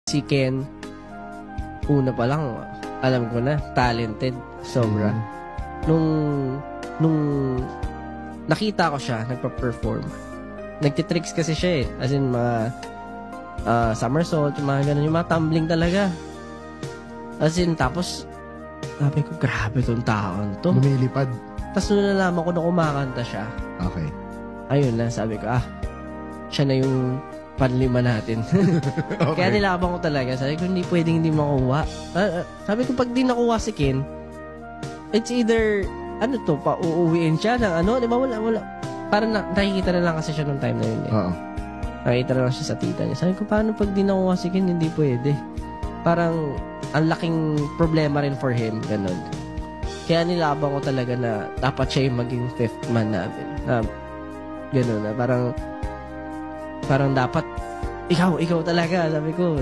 Si Ken, una pa lang, alam ko na, talented. Sobra. Nung nakita ko siya, nagpa-perform. Nagtitricks kasi siya eh. As in, mga somersault, mga ganun, yung mga tumbling talaga. As in, tapos, sabi ko, grabe tong taon to. Lumilipad. Tapos nung nalaman ko na kumakanta siya, Okay. ayun na, sabi ko, siya na yung panlima natin. Okay. Kaya nilaban ko talaga. Sabi ko, hindi pwedeng hindi makuha. Sabi ko, pag di nakuha si Ken, it's either, uuwiin siya ng di ba, wala. Parang nakikita na lang kasi siya nung time na yun eh. Oo. Nakikita na lang siya sa tita niya. Sabi ko, paano pag di nakuha si Ken, hindi pwede. Parang, ang laking problema rin for him, ganun. Kaya nilaban ko talaga na dapat siya yung maging fifth man namin. Ganun na, parang dapat, ikaw talaga, sabi ko.